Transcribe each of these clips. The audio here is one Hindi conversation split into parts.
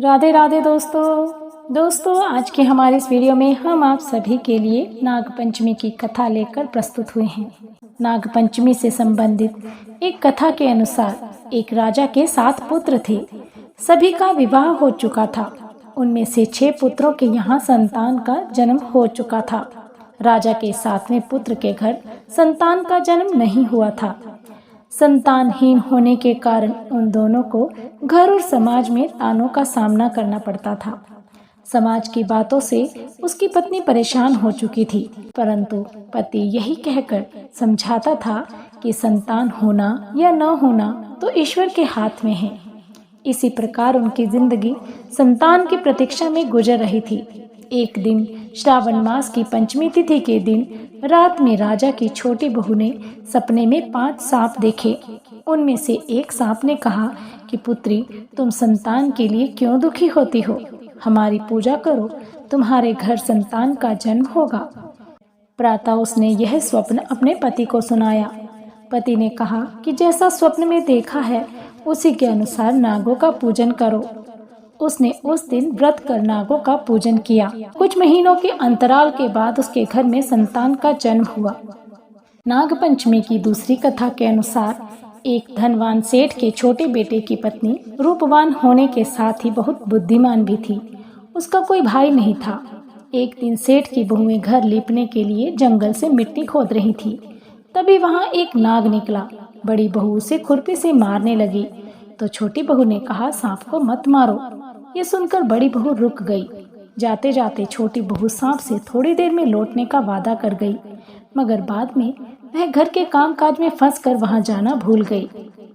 राधे राधे दोस्तों आज के हमारे इस वीडियो में हम आप सभी के लिए नागपंचमी की कथा लेकर प्रस्तुत हुए हैं। नागपंचमी से संबंधित एक कथा के अनुसार एक राजा के 7 पुत्र थे। सभी का विवाह हो चुका था। उनमें से 6 पुत्रों के यहाँ संतान का जन्म हो चुका था। राजा के 7वें पुत्र के घर संतान का जन्म नहीं हुआ था। संतानहीन होने के कारण उन दोनों को घर और समाज में तानों का सामना करना पड़ता था। समाज की बातों से उसकी पत्नी परेशान हो चुकी थी, परंतु पति यही कहकर समझाता था कि संतान होना या न होना तो ईश्वर के हाथ में है। इसी प्रकार उनकी जिंदगी संतान की प्रतीक्षा में गुजर रही थी। एक दिन श्रावण मास की पंचमी तिथि के दिन रात में राजा की छोटी बहू ने सपने में 5 सांप देखे। उनमें से एक सांप ने कहा कि पुत्री, तुम संतान के लिए क्यों दुखी होती हो? हमारी पूजा करो, तुम्हारे घर संतान का जन्म होगा। प्रातः उसने यह स्वप्न अपने पति को सुनाया। पति ने कहा कि जैसा स्वप्न में देखा है उसी के अनुसार नागों का पूजन करो। उसने उस दिन व्रत कर नागों का पूजन किया। कुछ महीनों के अंतराल के बाद उसके घर में संतान का जन्म हुआ। नागपंचमी की दूसरी कथा के अनुसार एक धनवान सेठ के छोटे बेटे की पत्नी रूपवान होने के साथ ही बहुत बुद्धिमान भी थी। उसका कोई भाई नहीं था। एक दिन सेठ की बहुएं घर लीपने के लिए जंगल से मिट्टी खोद रही थी। तभी वहां एक नाग निकला। बड़ी बहू उसे खुरपी से मारने लगी तो छोटी बहू ने कहा, सांप को मत मारो। ये सुनकर बड़ी बहू रुक गई। जाते जाते छोटी बहू सांप से थोड़ी देर में लौटने का वादा कर गई, मगर बाद में वह घर के कामकाज में फंसकर वहां जाना भूल गई।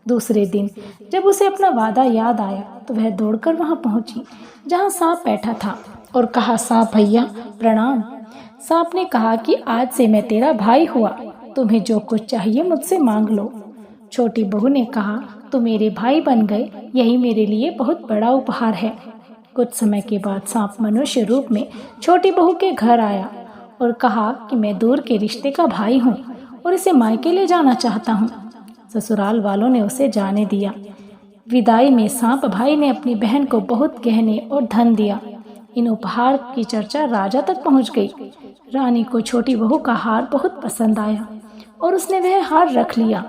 दूसरे दिन जब उसे अपना वादा याद आया तो वह दौड़कर वहां पहुंची जहां सांप बैठा था और कहा, सांप भैया प्रणाम। सांप ने कहा कि आज से मैं तेरा भाई हुआ, तुम्हें जो कुछ चाहिए मुझसे मांग लो। छोटी बहू ने कहा, तो मेरे भाई बन गए, यही मेरे लिए बहुत बड़ा उपहार है। कुछ समय के बाद सांप मनुष्य रूप में छोटी बहू के घर आया और कहा कि मैं दूर के रिश्ते का भाई हूँ और इसे मायके ले जाना चाहता हूँ। ससुराल वालों ने उसे जाने दिया। विदाई में सांप भाई ने अपनी बहन को बहुत गहने और धन दिया। इन उपहार की चर्चा राजा तक पहुँच गई। रानी को छोटी बहू का हार बहुत पसंद आया और उसने वह हार रख लिया।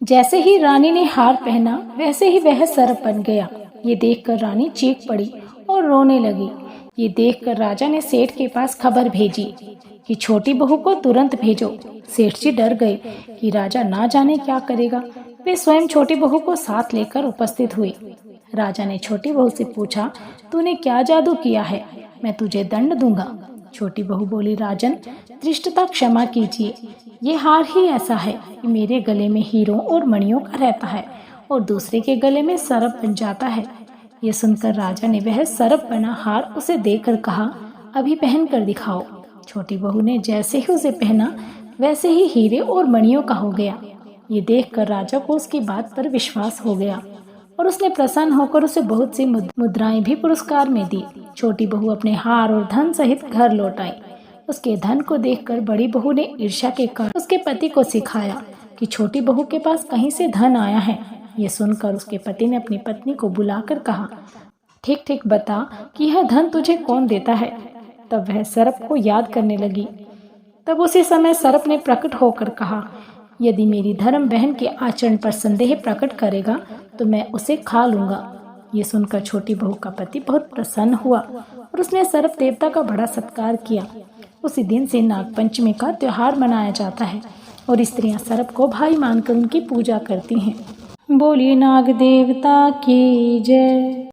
जैसे ही रानी ने हार पहना वैसे ही वह सर्प बन गया। ये देखकर रानी चीख पड़ी और रोने लगी। ये देखकर राजा ने सेठ के पास खबर भेजी कि छोटी बहू को तुरंत भेजो। सेठ जी डर गए कि राजा ना जाने क्या करेगा। वे स्वयं छोटी बहू को साथ लेकर उपस्थित हुए। राजा ने छोटी बहू से पूछा, तूने क्या जादू किया है? मैं तुझे दंड दूंगा। छोटी बहू बोली, राजन धृष्टता क्षमा कीजिए। ये हार ही ऐसा है कि मेरे गले में हीरों और मणियों का रहता है और दूसरे के गले में सर्प बन जाता है। ये सुनकर राजा ने वह सर्प बना हार उसे देकर कहा, अभी पहन कर दिखाओ। छोटी बहू ने जैसे ही उसे पहना वैसे ही हीरे और मणियों का हो गया। ये देखकर राजा को उसकी बात पर विश्वास हो गया और उसने प्रसन्न होकर उसे बहुत सी मुद्राएं भी पुरस्कार में दी। छोटी बहू अपने हार और धन सहित घर लौट आई। उसके धन को देखकर बड़ी बहू ने ईर्ष्या के कारण उसके पति को सिखाया कि छोटी बहू के पास कहीं से धन आया है। ये सुनकर उसके पति ने अपनी पत्नी को बुलाकर कहा, ठीक ठीक बता कि यह धन तुझे कौन देता है? तब वह सर्प को याद करने लगी। तब उसी समय सर्प ने प्रकट होकर कहा, यदि मेरी धर्म बहन के आचरण पर संदेह प्रकट करेगा तो मैं उसे खा लूंगा। ये सुनकर छोटी बहू का पति बहुत प्रसन्न हुआ और उसने सर्प देवता का बड़ा सत्कार किया। उसी दिन से नागपंचमी का त्योहार मनाया जाता है और स्त्रियां सर्प को भाई मानकर उनकी पूजा करती हैं। बोलिए नाग देवता की जय।